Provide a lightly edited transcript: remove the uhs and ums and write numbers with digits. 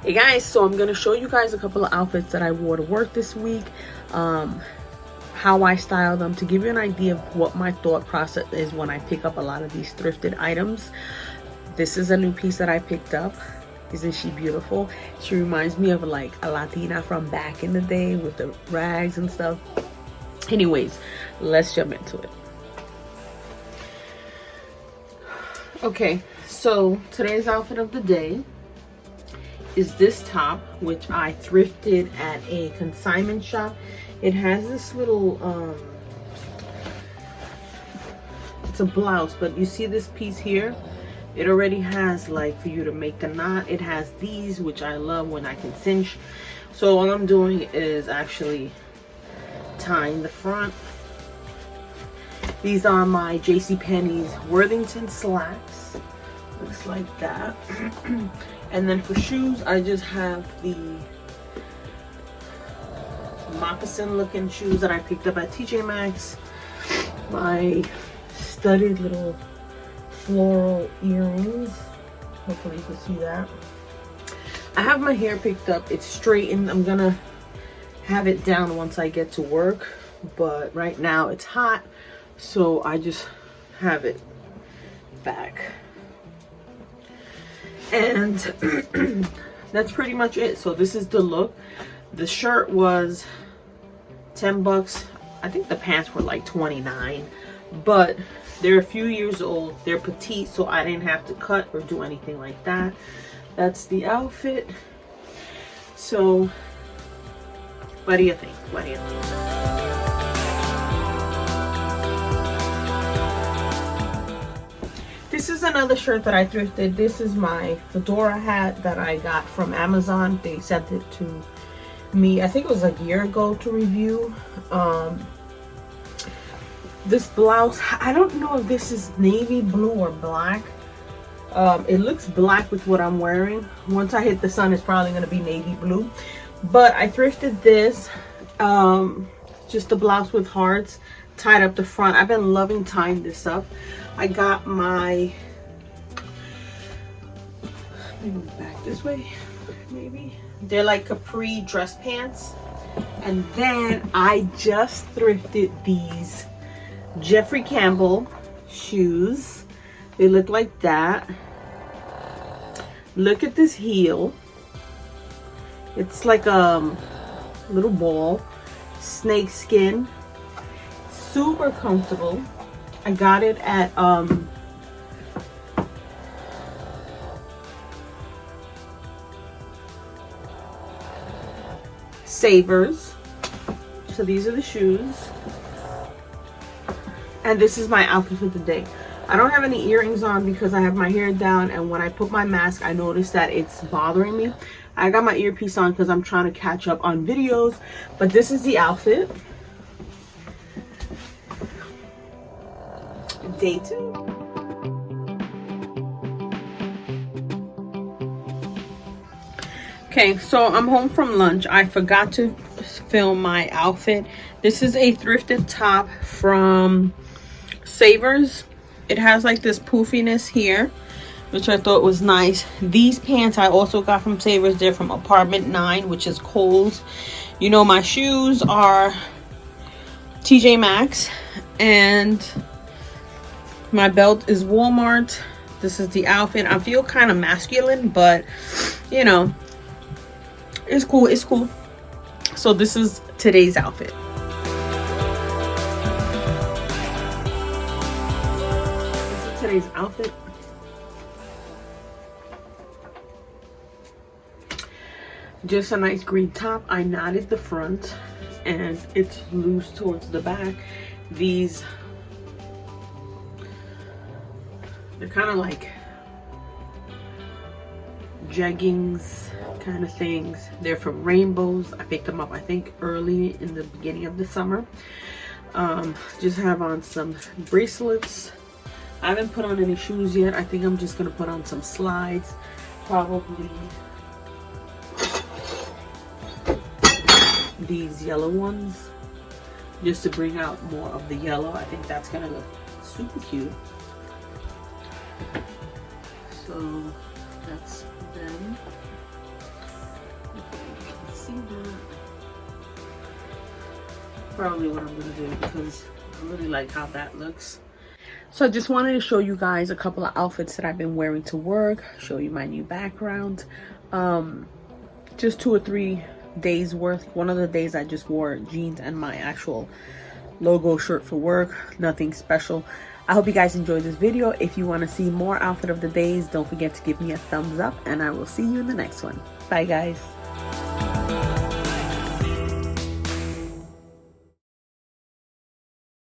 Hey guys, so I'm gonna show you guys a couple of outfits that I wore to work this week, how I style them, to give you an idea of what my thought process is when I pick up a lot of these thrifted items. This is a new piece that I picked up. Isn't she beautiful? She reminds me of like a Latina from back in the day with the rags and stuff. Anyways, let's jump into it. Okay, so today's outfit of the day is this top, which I thrifted at a consignment shop. It has this little it's a blouse, but you see this piece here, it already has like for you to make the knot. It has these, which I love when I can cinch. So all I'm doing is actually tying the front. These are my JCPenney's Worthington slacks. Looks like that. And then for shoes, I just have the moccasin looking shoes that I picked up at TJ Maxx. My studded little floral earrings. Hopefully you can see that. I have my hair picked up. It's straightened. I'm gonna have it down once I get to work, but right now it's hot, so I just have it back. And that's pretty much it. So this is the look. The shirt was 10 bucks. I think the pants were like 29, but they're a few years old. They're petite, so I didn't have to cut or do anything like that. That's the outfit. So what do you think? What do you think? This is another shirt that I thrifted. This is my fedora hat that I got from Amazon. They sent it to me, I think it was a year ago, to review. This blouse, I don't know if this is navy blue or black. It looks black with what I'm wearing. Once I hit the sun, it's probably going to be navy blue. But I thrifted this, just a blouse with hearts tied up the front. I've been loving tying this up. I got my, maybe back this way, maybe. They're like capri dress pants. And then I just thrifted these Jeffrey Campbell shoes. They look like that. Look at this heel. It's like a little ball, snake skin, super comfortable. I got it at Savers. So these are the shoes, and this is my outfit for the day. I don't have any earrings on because I have my hair down, and when I put my mask I noticed that it's bothering me. I got my earpiece on because I'm trying to catch up on videos, but this is the outfit. Day 2. Okay, so I'm home from lunch. I forgot to film my outfit. This is a thrifted top from Savers. It has like this poofiness here, which I thought was nice. These pants I also got from Savers. They're from Apartment 9, which is Kohl's. You know, my shoes are TJ Maxx, and my belt is Walmart. This is the outfit. I feel kind of masculine, but you know, it's cool. It's cool. So this is today's outfit. This is today's outfit. Just a nice green top. I knotted the front and it's loose towards the back. These, they're kind of like jeggings kind of things. They're from Rainbows. I picked them up I think early in the beginning of the summer. Just have on some bracelets. I haven't put on any shoes yet. I think I'm just gonna put on some slides, probably these yellow ones, just to bring out more of the yellow. I think that's gonna look super cute. So that's them. See that? Probably what I'm gonna do because I really like how that looks. So I just wanted to show you guys a couple of outfits that I've been wearing to work, show you my new background. Just 2 or 3 days worth. One of the days I just wore jeans and my actual logo shirt for work, nothing special. I hope you guys enjoyed this video. If you want to see more outfit of the days, don't forget to give me a thumbs up, and I will see you in the next one. Bye guys.